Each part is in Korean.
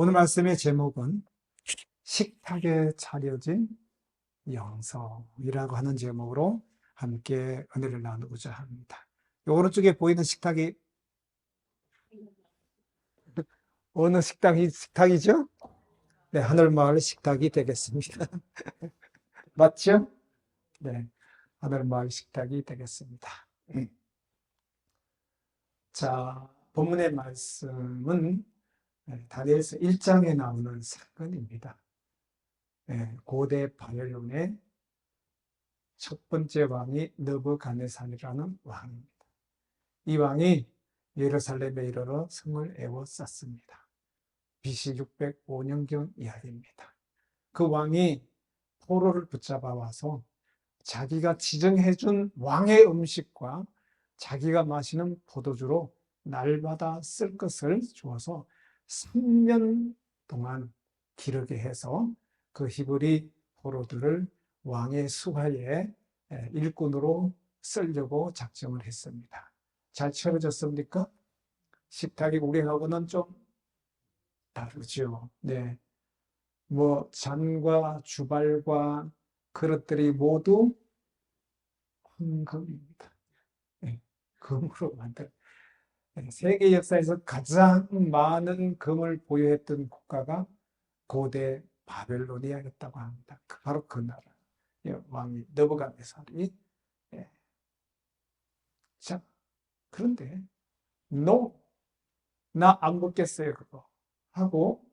오늘 말씀의 제목은 식탁에 차려진 영성이라고 하는 제목으로 함께 은혜를 나누고자 합니다. 오른쪽에 보이는 식탁이 어느 식탁이죠? 네, 하늘마을 식탁이 되겠습니다. 맞죠? 네, 하늘마을 식탁이 되겠습니다. 자, 본문의 말씀은 다니엘서 1장에 나오는 사건입니다. 고대 바벨론의 첫 번째 왕이 느부갓네살이라는 왕입니다. 이 왕이 예루살렘에 이르러 성을 에워쌌습니다. BC 605년경 이야기입니다. 그 왕이 포로를 붙잡아 와서 자기가 지정해준 왕의 음식과 자기가 마시는 포도주로 날마다 쓸 것을 주어서 3년 동안 기르게 해서 그 히브리 포로들을 왕의 수하에 일꾼으로 쓰려고 작정을 했습니다. 잘 치러졌습니까? 식탁이 우리하고는 좀 다르죠. 네. 잔과 주발과 그릇들이 모두 황금입니다. 네. 금으로 만든. 세계 역사에서 가장 많은 금을 보유했던 국가가 고대 바벨로니아였다고 합니다. 바로 그 나라. 왕이 느부갓네살이. 자, 그런데 나 안 먹겠어요 그거 하고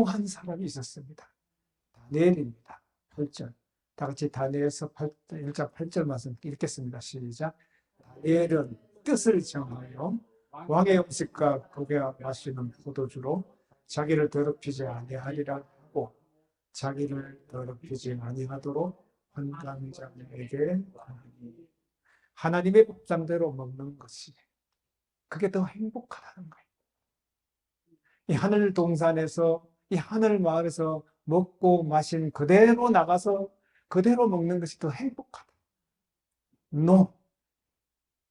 한 사람이 있었습니다. 다니엘입니다. 8절. 다 같이 다니엘서 1장 8절 말씀 읽겠습니다. 시작. 다니엘은 뜻을 정하여 왕의 음식과 그가 마시는 포도주로 자기를 더럽히지 아니하리라 하고 자기를 더럽히지 아니하도록 환관장에게 하나님의 법상대로 먹는 것이 그게 더 행복하다는 거예요. 이 하늘 동산에서 이 하늘 마을에서 먹고 마신 그대로 나가서 그대로 먹는 것이 더 행복하다.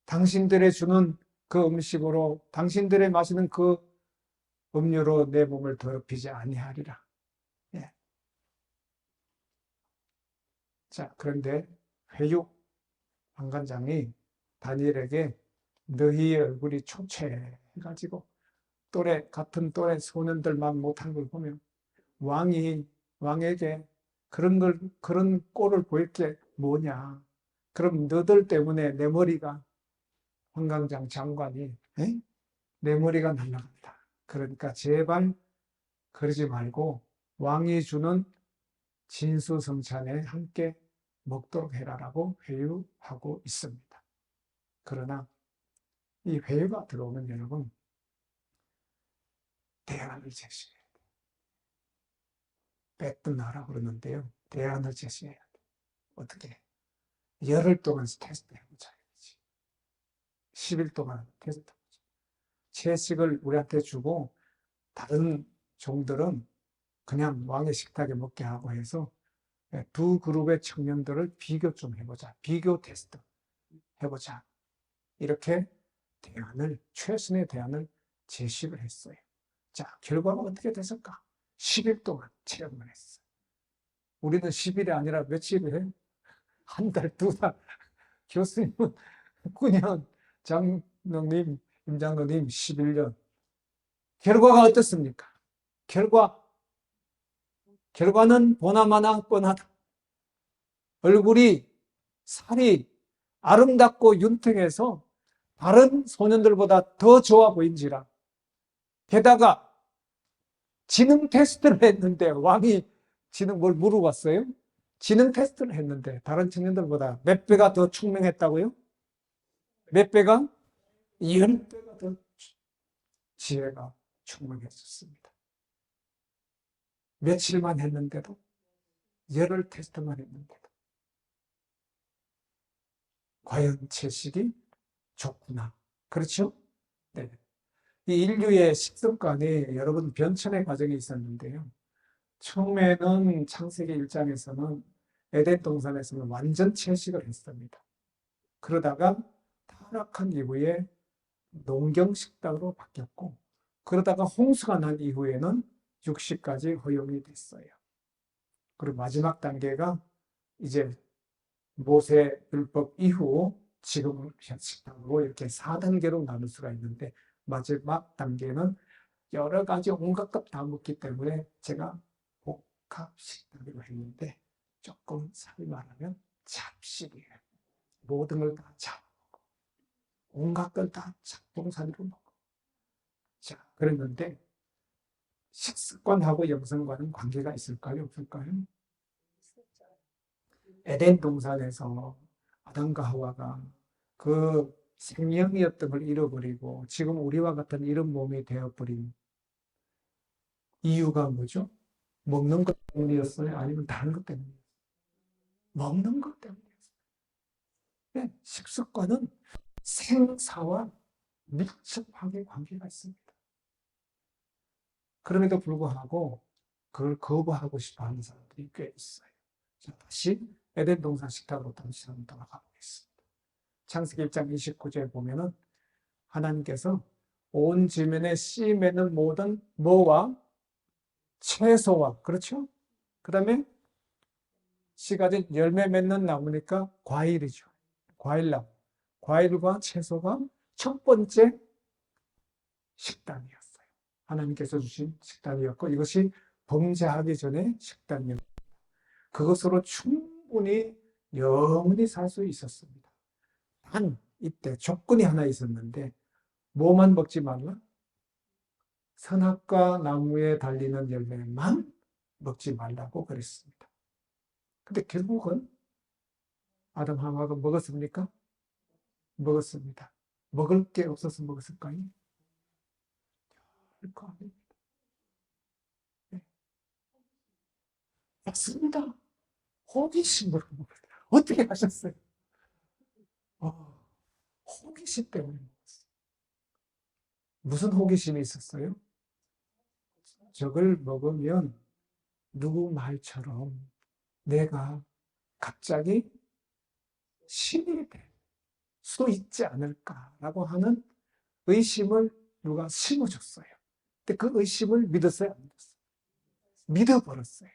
당신들의 주는 그 음식으로 당신들의 마시는 그 음료로 내 몸을 더럽히지 아니하리라. 예. 자, 그런데 회육 환관장이 다니엘에게 너희의 얼굴이 초췌해가지고 같은 또래 소년들만 못한 걸 보면 왕에게 그런 꼴을 보일 게 뭐냐. 그럼 너들 때문에 내 머리가 환관장 장관이 내 머리가 날아간다. 그러니까 제발 그러지 말고 왕이 주는 진수성찬에 함께 먹도록 해라라고 회유하고 있습니다. 그러나 이 회유가 들어오면 여러분 대안을 제시해야 돼요. 뺏든하라 그러는데요. 대안을 제시해야 돼요. 어떻게? 열흘 동안 테스트 해보자. 10일 동안 테스트 해보자. 채식을 우리한테 주고 다른 종들은 그냥 왕의 식탁에 먹게 하고 해서 두 그룹의 청년들을 비교 좀 해보자. 비교 테스트 해보자. 이렇게 최선의 대안을 제시를 했어요. 자, 결과가 어떻게 됐을까? 10일 동안 체험을 했어요. 우리는 10일이 아니라 며칠을 해요? 한 달, 두 달. 교수님은 9년, 장로님, 임장로님 11년. 결과가 어떻습니까? 결과는 보나마나 뻔하다. 얼굴이 살이 아름답고 윤택해서 다른 소년들보다 더 좋아 보인지라. 게다가 지능 테스트를 했는데 왕이 뭘 물어봤어요? 지능 테스트를 했는데 다른 청년들보다 몇 배가 더 총명했다고요? 몇 배가? 10배가 더 지혜가 총명했었습니다. 며칠만 했는데도 열흘 테스트만 했는데도 과연 채식이 좋구나. 그렇죠? 네. 이 인류의 식습관이 여러분 변천의 과정이 있었는데요. 처음에는 창세기 1장에서는 에덴 동산에서는 완전 채식을 했습니다. 그러다가 타락한 이후에 농경식당으로 바뀌었고 그러다가 홍수가 난 이후에는 육식까지 허용이 됐어요. 그리고 마지막 단계가 이제 모세율법 이후 지금 식당으로 이렇게 4단계로 나눌 수가 있는데, 마지막 단계는 여러 가지 온갖 것 다 먹기 때문에 제가 복합식당이라고 했는데, 조금 살 말하면 잡식이에요. 모든 걸 다 잡아먹고 온갖 걸 다 잡동사니로 먹고. 자, 그랬는데 식습관하고 영성과는 관계가 있을까요, 없을까요? 에덴 동산에서 아담과 하와가 그 생명이었던 걸 잃어버리고 지금 우리와 같은 이런 몸이 되어버린 이유가 뭐죠? 먹는 것 때문이었어요? 아니면 다른 것 때문이었어요? 먹는 것 때문이었어요. 네, 식습관은 생사와 밀접하게 관계가 있습니다. 그럼에도 불구하고 그걸 거부하고 싶어 하는 사람들이 꽤 있어요. 자, 다시 에덴 동산 식탁으로 다시 한번 돌아가 보겠습니다. 창세기 1장 29절에 보면은 하나님께서 온 지면에 씨 맺는 모든 뭐와 채소와, 그렇죠? 그 다음에 씨가 진 열매 맺는 나무니까 과일이죠. 과일나무. 과일과 채소가 첫 번째 식단이었어요. 하나님께서 주신 식단이었고, 이것이 범죄하기 전에 식단이었고, 그것으로 충분히 영원히 살 수 있었습니다. 단 이때 조건이 하나 있었는데, 뭐만 먹지 말라? 선악과 나무에 달리는 열매만 먹지 말라고 그랬습니다. 근데 결국은 아담 하와가 먹었습니까? 먹었습니다. 먹을 게 없어서 먹었을까요? 그거 아닙니다. 네. 맞습니다. 호기심으로 먹었어요. 어떻게 하셨어요? 호기심 때문에 먹었어요. 무슨 호기심이 있었어요? 저걸 먹으면 누구 말처럼 내가 갑자기 신이 될 수 있지 않을까라고 하는 의심을 누가 심어줬어요. 근데 그 의심을 믿었어요? 안 믿었어요? 믿어버렸어요.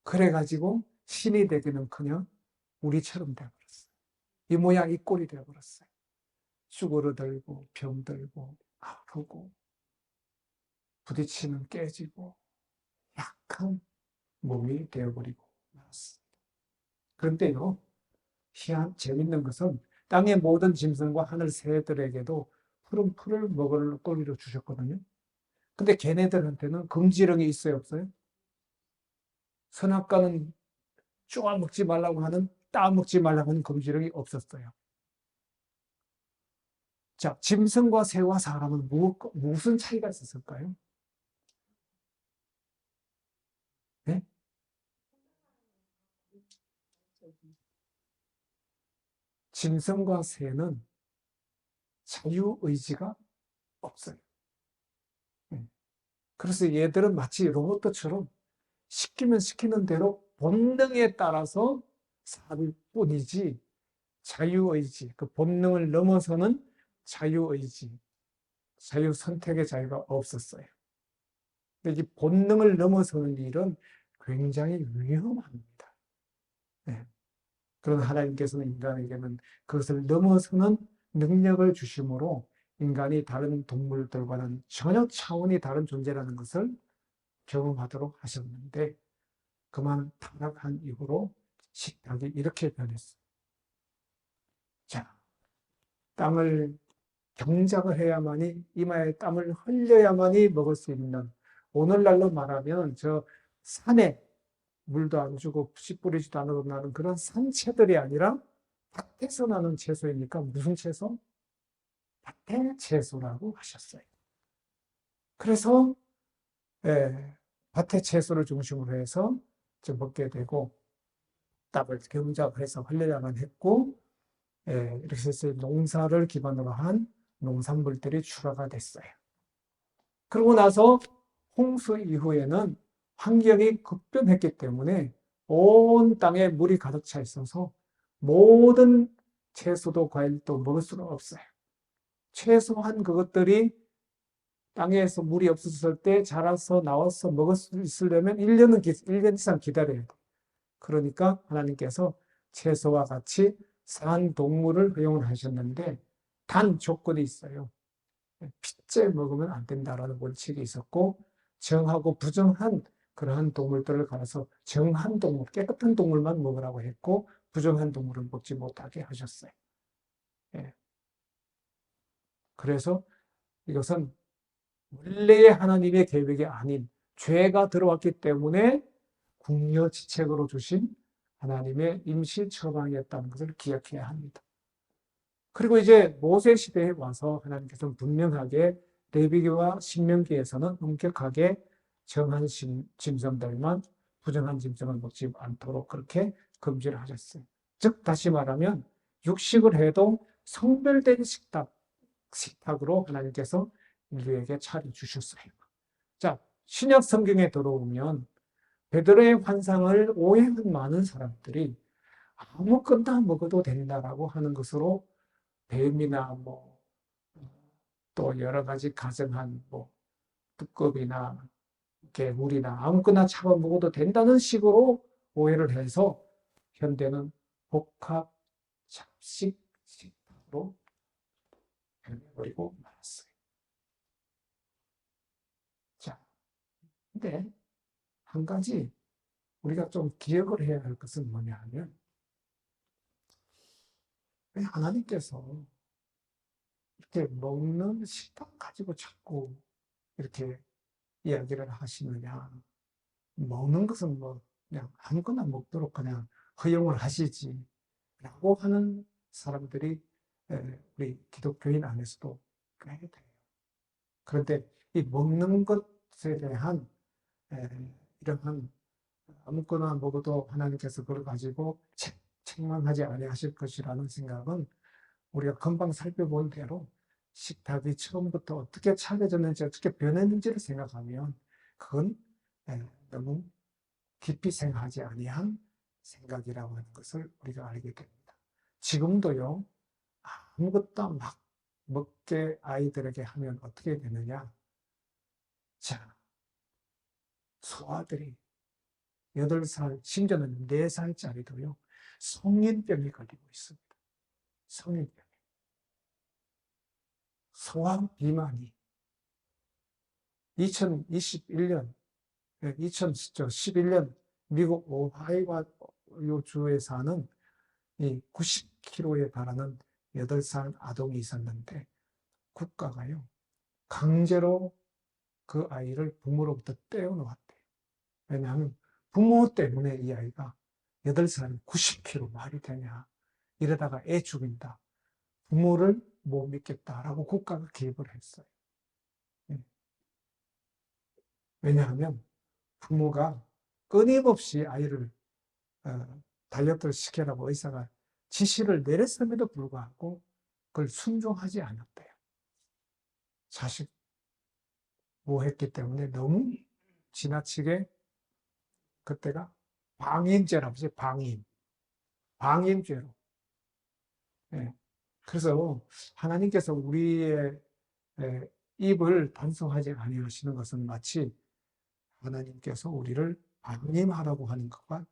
그래가지고 신이 되기는커녕 우리처럼 되어버렸어요. 이 모양 이 꼴이 되어버렸어요. 쭈그러들고 병들고 아프고 부딪히면 깨지고 약한 몸이 되어버리고 말았습니다. 그런데요, 재밌는 것은 땅의 모든 짐승과 하늘 새들에게도 푸른 풀을 먹을 거리로 주셨거든요. 근데 걔네들한테는 금지령이 있어요, 없어요? 선악과는 쪼아 먹지 말라고 하는, 따 먹지 말라고 하는 금지령이 없었어요. 자, 짐승과 새와 사람은 무슨 차이가 있었을까요? 네? 짐승과 새는 자유의지가 없어요. 그래서 얘들은 마치 로봇처럼 시키면 시키는 대로 본능에 따라서 살 뿐이지, 자유의지, 그 본능을 넘어서는 자유의지, 자유선택의 자유가 없었어요. 근데 이 본능을 넘어서는 일은 굉장히 위험합니다. 네. 그런 하나님께서는 인간에게는 그것을 넘어서는 능력을 주심으로 인간이 다른 동물들과는 전혀 차원이 다른 존재라는 것을 경험하도록 하셨는데, 그만 타락한 이후로 식탁이 이렇게 변했어요. 자, 땅을 경작을 해야만이, 이마에 땀을 흘려야만이 먹을 수 있는, 오늘날로 말하면 저 산에 물도 안 주고 씨 뿌리지도 않아도 나는 그런 산채들이 아니라 밭에서 나는 채소이니까 무슨 채소? 밭의 채소라고 하셨어요. 그래서 밭의 채소를 중심으로 해서 먹게 되고, 땀을 경작을 해서 흘려야만 했고, 이렇게 해서 농사를 기반으로 한 농산물들이 추가가 됐어요. 그러고 나서 홍수 이후에는 환경이 급변했기 때문에 온 땅에 물이 가득 차 있어서 모든 채소도 과일도 먹을 수가 없어요. 최소한 그것들이 땅에서 물이 없었을 때 자라서 나와서 먹을 수 있으려면 1년 이상 기다려야 돼. 그러니까 하나님께서 채소와 같이 산 동물을 허용을 하셨는데 단 조건이 있어요. 핏째 먹으면 안 된다라는 원칙이 있었고 정하고 부정한 그러한 동물들을 가려서 정한 동물, 깨끗한 동물만 먹으라고 했고 부정한 동물은 먹지 못하게 하셨어요. 예. 그래서 이것은 원래의 하나님의 계획이 아닌 죄가 들어왔기 때문에 궁여지책으로 주신 하나님의 임시 처방이었다는 것을 기억해야 합니다. 그리고 이제 모세 시대에 와서 하나님께서는 분명하게 레위기와 신명기에서는 엄격하게 정한 짐승들만 부정한 짐승을 먹지 않도록 그렇게 금지를 하셨어요. 즉 다시 말하면 육식을 해도 성별된 식탁으로 하나님께서 인류에게 차려주셨어요. 자, 신약 성경에 들어오면 베드로의 환상을 오해한 많은 사람들이 아무거나 먹어도 된다라고 하는 것으로 뱀이나 또 여러 가지 가정한 두꺼비나 개구리나 아무거나 잡아 먹어도 된다는 식으로 오해를 해서 현대는 복합 잡식 식탁으로 변해버리고 말았어요. 자, 근데 한 가지 우리가 좀 기억을 해야 할 것은 뭐냐 하면 왜 하나님께서 이렇게 먹는 식탁 가지고 자꾸 이렇게 이야기를 하시느냐. 먹는 것은 그냥 아무거나 먹도록 그냥 허용을 하시지. 라고 하는 사람들이 우리 기독교인 안에서도 꽤 돼요. 그런데 이 먹는 것에 대한 이러한 아무거나 먹어도 하나님께서 그걸 가지고 책망하지 아니하실 것이라는 생각은 우리가 금방 살펴본 대로 식탁이 처음부터 어떻게 차려졌는지 어떻게 변했는지를 생각하면 그건 너무 깊이 생각하지 아니한 생각이라고 하는 것을 우리가 알게 됩니다. 지금도요, 아무것도 막 먹게 아이들에게 하면 어떻게 되느냐? 자, 소아들이 8살, 심지어는 4살짜리도요, 성인병이 걸리고 있습니다. 성인병. 소아 비만이 2021년, 2011년 미국 오하이오 주에 사는 이 90kg에 달하는 8살 아동이 있었는데 국가가요, 강제로 그 아이를 부모로부터 떼어놓았대요. 왜냐하면 부모 때문에 이 아이가 8살 90kg 말이 되냐. 이러다가 애 죽인다. 부모를 못 믿겠다라고 국가가 개입을 했어요. 왜냐하면 부모가 끊임없이 아이를 다이어트를 시키라고 의사가 지시를 내렸음에도 불구하고 그걸 순종하지 않았대요. 자식 모했기 때문에 너무 지나치게 그때가 방임죄라고 하죠. 방임죄로. 예. 그래서 하나님께서 우리의 입을 단속하지 아니하시는 것은 마치 하나님께서 우리를 방임하라고 하는 것과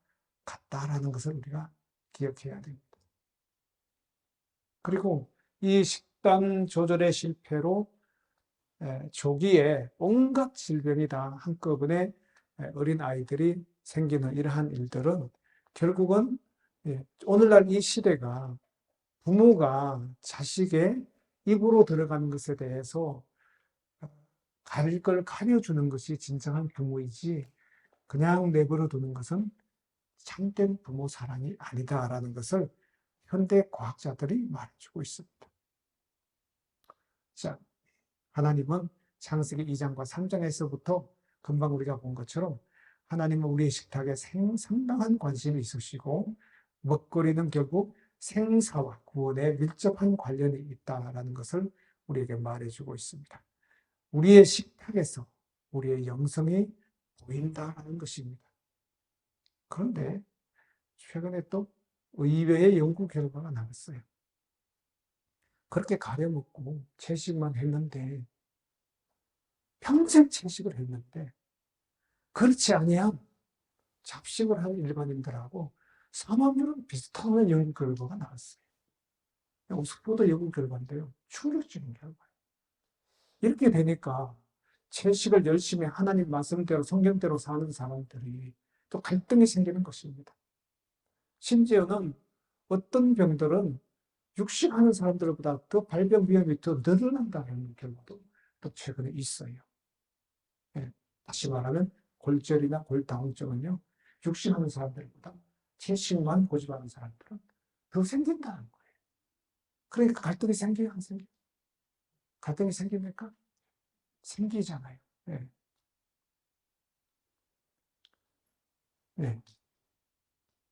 같다라는 것을 우리가 기억해야 됩니다. 그리고 이 식단 조절의 실패로 조기에 온갖 질병이 다 한꺼번에 어린 아이들이 생기는 이러한 일들은 결국은 오늘날 이 시대가 부모가 자식의 입으로 들어가는 것에 대해서 가릴 걸 가려주는 것이 진정한 부모이지 그냥 내버려 두는 것은 참된 부모 사랑이 아니다라는 것을 현대 과학자들이 말해주고 있습니다. 자, 하나님은 창세기 2장과 3장에서부터 금방 우리가 본 것처럼 하나님은 우리의 식탁에 상당한 관심이 있으시고 먹거리는 결국 생사와 구원에 밀접한 관련이 있다라는 것을 우리에게 말해주고 있습니다. 우리의 식탁에서 우리의 영성이 보인다는 것입니다. 그런데 최근에 또 의외의 연구 결과가 나왔어요. 그렇게 가려먹고 채식만 했는데 평생 채식을 했는데 그렇지 아니한 잡식을 하는 일반인들하고 사망률은 비슷한 연구 결과가 나왔어요. 옥스퍼드 연구 결과인데요. 충격적인 결과예요. 이렇게 되니까 채식을 열심히 하나님 말씀대로 성경대로 사는 사람들이 또 갈등이 생기는 것입니다. 심지어는 어떤 병들은 육식하는 사람들보다 더 발병 위험이 더 늘어난다는 결과도 또 최근에 있어요. 예, 다시 말하면 골절이나 골다공증은요, 육식하는 사람들보다 채식만 고집하는 사람들은 더 생긴다는 거예요. 그러니까 갈등이 생겨요, 안 생겨요? 갈등이 생깁니까? 생기잖아요. 네. 네.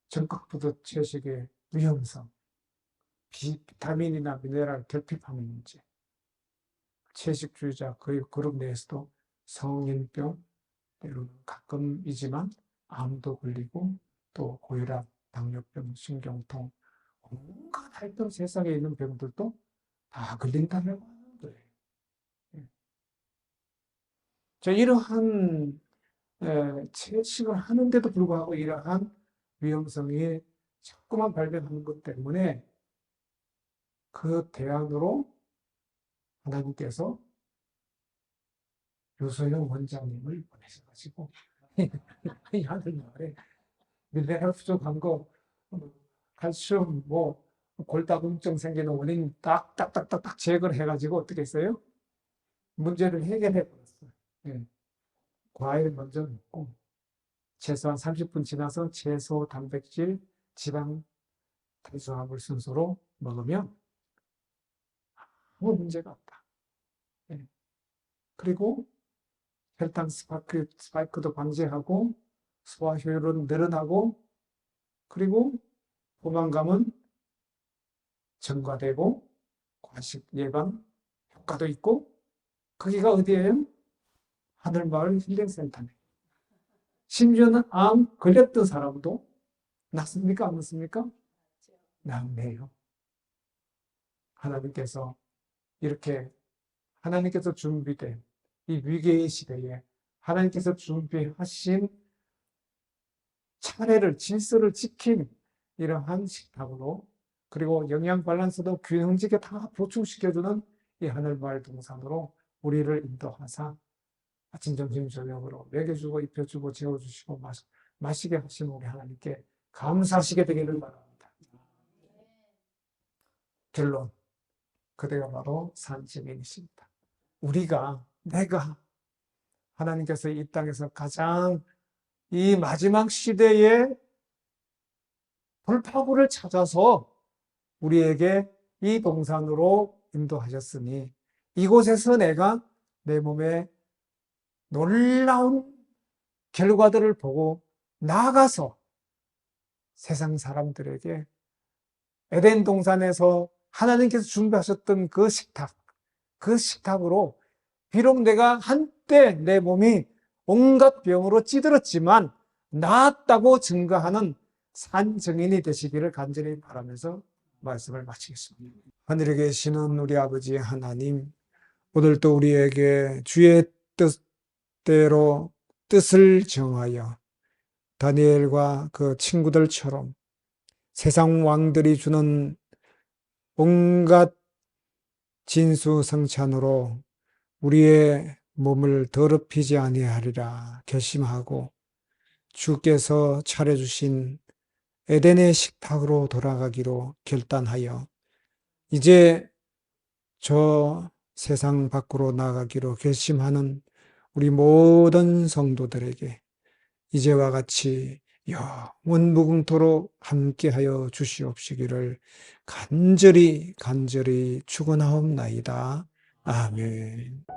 적극부도 채식의 위험성, 비타민이나 미네랄 결핍하는 문제, 채식주의자 그 그룹 내에서도 성인병, 때로는 가끔이지만 암도 걸리고 또 고혈압, 당뇨병, 신경통, 온갖 하여튼 세상에 있는 병들도 다 걸린다고 하는 거예요. 예. 자, 이러한 채식을 하는데도 불구하고 이러한 위험성이 자꾸만 발견하는 것 때문에 그 대안으로 하나님께서 유소영 원장님을 보내셔가지고 이 하늘나라에 미네랄 부족한 거, 칼슘, 골다공증 생기는 원인 딱딱딱딱딱 제거를 해가지고 어떻게 했어요? 문제를 해결해 버렸어요. 예. 과일 먼저 먹고 최소한 30분 지나서 채소, 단백질, 지방, 탄수화물 순서로 먹으면 아무 문제가 없다. 예. 그리고 혈당 스파이크도 방지하고 소화 효율은 늘어나고 그리고 포만감은 증가되고 과식 예방 효과도 있고 거기가 어디예요? 하늘마을 힐링센터네. 심지어는 암 걸렸던 사람도 낫습니까? 안 낫습니까? 낫네요. 하나님께서 이렇게 하나님께서 준비된 이 위기의 시대에 하나님께서 준비하신 차례를 질서를 지킨 이러한 식탁으로 그리고 영양 밸런스도 균형지게 다 보충시켜주는 이 하늘마을 동산으로 우리를 인도하사 아침, 점심, 저녁으로 먹여주고 입혀주고 재워주시고 마시게 하신 우리 하나님께 감사하시게 되기를 바랍니다. 결론, 그대가 바로 산 증인이십니다. 내가 하나님께서 이 땅에서 가장 이 마지막 시대에 돌파구를 찾아서 우리에게 이 동산으로 인도하셨으니 이곳에서 내가 내 몸에 놀라운 결과들을 보고 나아가서 세상 사람들에게 에덴 동산에서 하나님께서 준비하셨던 그 식탁으로 비록 내가 한때 내 몸이 온갖 병으로 찌들었지만 나았다고 증거하는 산 증인이 되시기를 간절히 바라면서 말씀을 마치겠습니다. 하늘에 계시는 우리 아버지 하나님, 오늘도 우리에게 주의 뜻대로 뜻을 정하여 다니엘과 그 친구들처럼 세상 왕들이 주는 온갖 진수성찬으로 우리의 몸을 더럽히지 아니하리라 결심하고 주께서 차려주신 에덴의 식탁으로 돌아가기로 결단하여 이제 저 세상 밖으로 나가기로 결심하는 우리 모든 성도들에게 이제와 같이 영원 무궁토록 함께하여 주시옵시기를 간절히 축원하옵나이다. 아멘.